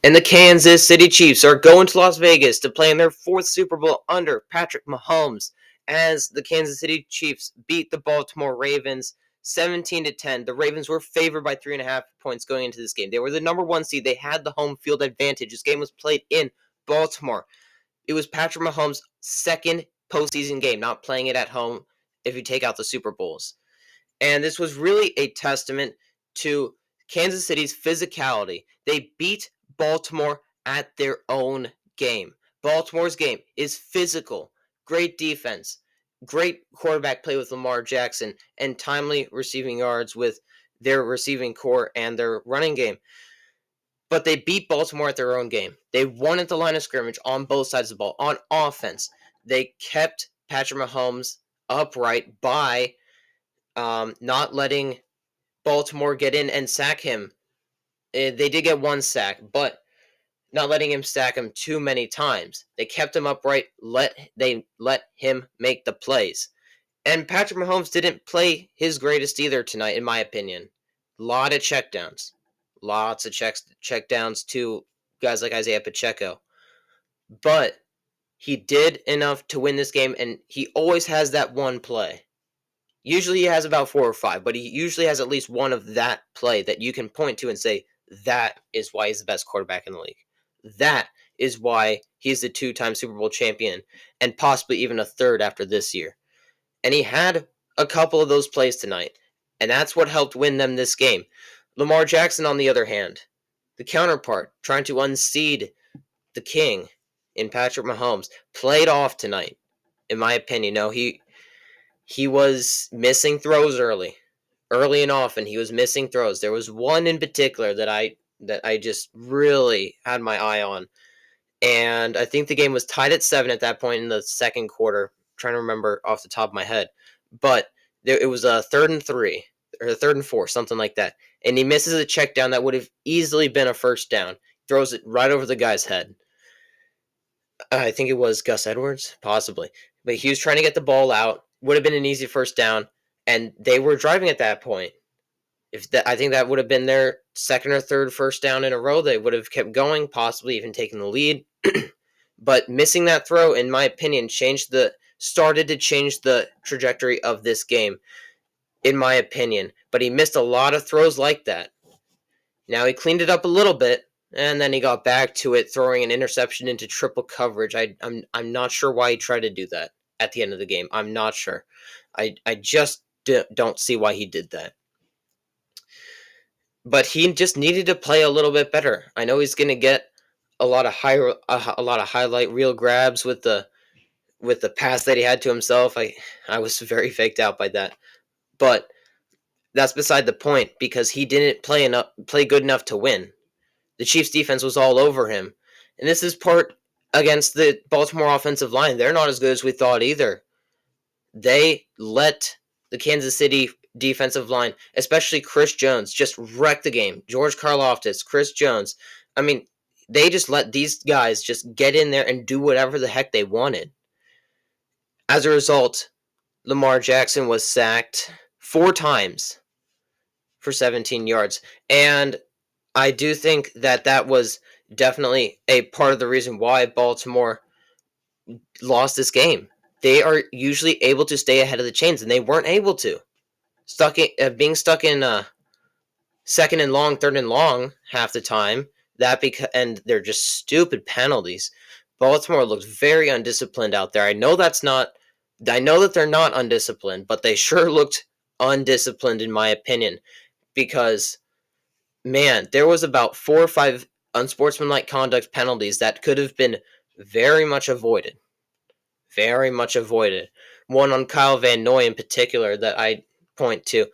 And the Kansas City Chiefs are going to Las Vegas to play in their 4th Super Bowl under Patrick Mahomes as the Kansas City Chiefs beat the Baltimore Ravens 17-10. The Ravens were favored by 3.5 points going into this game. They were the number 1 seed. They had the home field advantage. This game was played in Baltimore. It was Patrick Mahomes' second postseason game, not playing it at home if you take out the Super Bowls. And this was really a testament to Kansas City's physicality. They beat Baltimore at their own game. Baltimore's game is physical, great defense, great quarterback play with Lamar Jackson, and timely receiving yards with their receiving core and their running game. But they beat Baltimore at their own game. They won at the line of scrimmage on both sides of the ball. On offense, they kept Patrick Mahomes upright by not letting Baltimore get in and sack him. They did get 1 sack, but not letting him sack him too many times. They kept him upright. They let him make the plays. And Patrick Mahomes didn't play his greatest either tonight, in my opinion. A lot of checkdowns. Lots of checkdowns to guys like Isaiah Pacheco. But he did enough to win this game, and he always has that one play. Usually he has about 4 or 5, but he usually has at least one of that play that you can point to and say, that is why he's the best quarterback in the league. That is why he's the 2-time Super Bowl champion, and possibly even a 3rd after this year. And he had a couple of those plays tonight, and that's what helped win them this game. Lamar Jackson, on the other hand, the counterpart, trying to unseat the king in Patrick Mahomes, played off tonight, in my opinion. No, he was missing throws early and often. He was missing throws. There was one in particular that I just really had my eye on, and I think the game was tied at 7 at that point in the second quarter. I'm trying to remember off the top of my head, but it was a 3rd and 3 or a 3rd and 4, something like that, and he misses a check down that would have easily been a first down. Throws it right over the guy's head. I think it was Gus Edwards, possibly, but he was trying to get the ball out. Would have been an easy first down, and they were driving at that point. I think that would have been their 2nd or 3rd first down in a row. They would have kept going, possibly even taken the lead. But missing that throw, in my opinion, started to change the trajectory of this game, in my opinion. But he missed a lot of throws like that. Now he cleaned it up a little bit, and then he got back to it, throwing an interception into triple coverage. I'm not sure why he tried to do that at the end of the game. I'm not sure. I just don't see why he did that. But he just needed to play a little bit better. I know he's going to get a lot of highlight reel grabs with the pass that he had to himself. I was very faked out by that. But that's beside the point, because he didn't play good enough to win. The Chiefs defense was all over him. And this is part against the Baltimore offensive line. They're not as good as we thought either. They let the Kansas City defensive line, especially Chris Jones, just wreck the game. George Karlaftis, Chris Jones. I mean, they just let these guys just get in there and do whatever the heck they wanted. As a result, Lamar Jackson was sacked 4 times for 17 yards. And I do think that was definitely a part of the reason why Baltimore lost this game. They are usually able to stay ahead of the chains, and they weren't able to. Being stuck in 2nd and long, 3rd and long half the time. And they're just stupid penalties. Baltimore looks very undisciplined out there. I know that they're not undisciplined, but they sure looked undisciplined in my opinion, because man, there was about 4 or 5 unsportsmanlike conduct penalties that could have been very much avoided. Very much avoided. One on Kyle Van Noy in particular that I point to.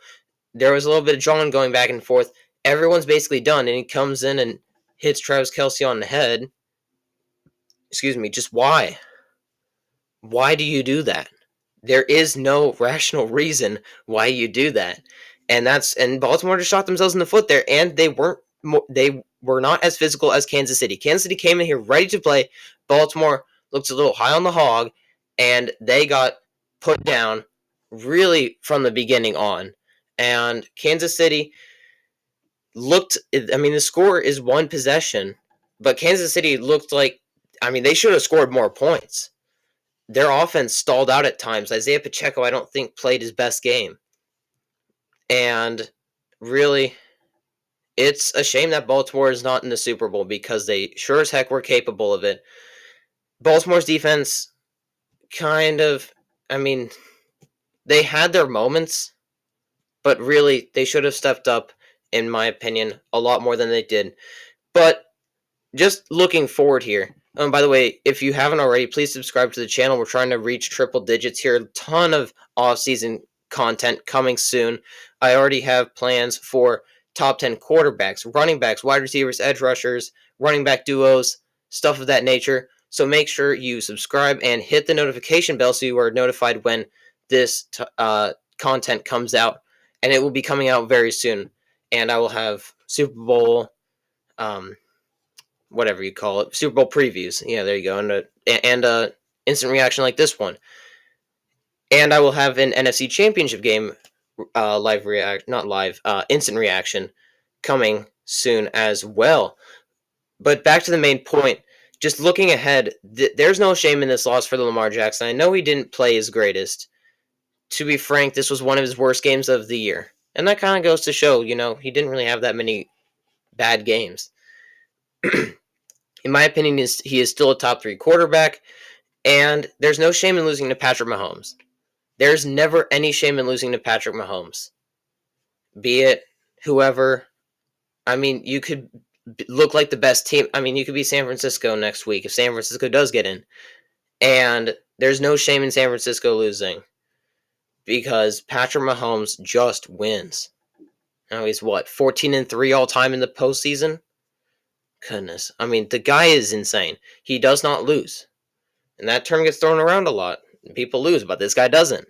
There was a little bit of drawing going back and forth. Everyone's basically done, and he comes in and hits Travis Kelce on the head. Excuse me, just why? Why do you do that? There is no rational reason why you do that. And Baltimore just shot themselves in the foot there, and they were not as physical as Kansas City. Kansas City came in here ready to play. Baltimore looked a little high on the hog, and they got put down really from the beginning on. And Kansas City the score is 1 possession, But Kansas City looked like, I mean, they should have scored more points. Their offense stalled out at times. Isaiah Pacheco, I don't think, played his best game. And really, it's a shame that Baltimore is not in the Super Bowl because they sure as heck were capable of it. Baltimore's defense kind of, I mean, they had their moments, but really, they should have stepped up, in my opinion, a lot more than they did. But just looking forward here. By the way, if you haven't already, please subscribe to the channel. We're trying to reach triple digits here. A ton of off-season content coming soon. I already have plans for top 10 quarterbacks, running backs, wide receivers, edge rushers, running back duos, stuff of that nature. So make sure you subscribe and hit the notification bell so you are notified when this content comes out. And it will be coming out very soon. And I will have Super Bowl whatever you call it, Super Bowl previews. Yeah, there you go, and instant reaction like this one. And I will have an NFC Championship game instant reaction coming soon as well. But back to the main point. Just looking ahead, there's no shame in this loss for the Lamar Jackson. I know he didn't play his greatest. To be frank, this was one of his worst games of the year. And that kind of goes to show, he didn't really have that many bad games. In my opinion, he is still a top 3 quarterback, and there's no shame in losing to Patrick Mahomes. There's never any shame in losing to Patrick Mahomes. Be it whoever. I mean, you could look like the best team. I mean, you could be San Francisco next week if San Francisco does get in. And there's no shame in San Francisco losing because Patrick Mahomes just wins. Now he's 14-3 all time in the postseason? Goodness. I mean, the guy is insane. He does not lose. And that term gets thrown around a lot. People lose, but this guy doesn't.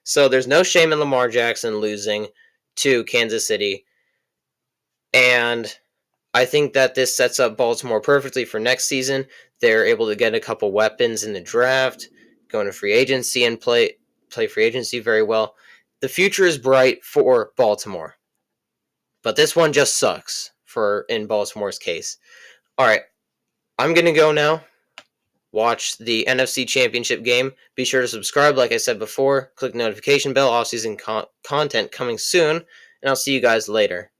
So there's no shame in Lamar Jackson losing to Kansas City. And I think that this sets up Baltimore perfectly for next season. They're able to get a couple weapons in the draft, go into free agency and play free agency very well. The future is bright for Baltimore. But this one just sucks in Baltimore's case. All right, I'm going to go now. Watch the NFC Championship game. Be sure to subscribe, like I said before. Click the notification bell. Off-season content coming soon. And I'll see you guys later.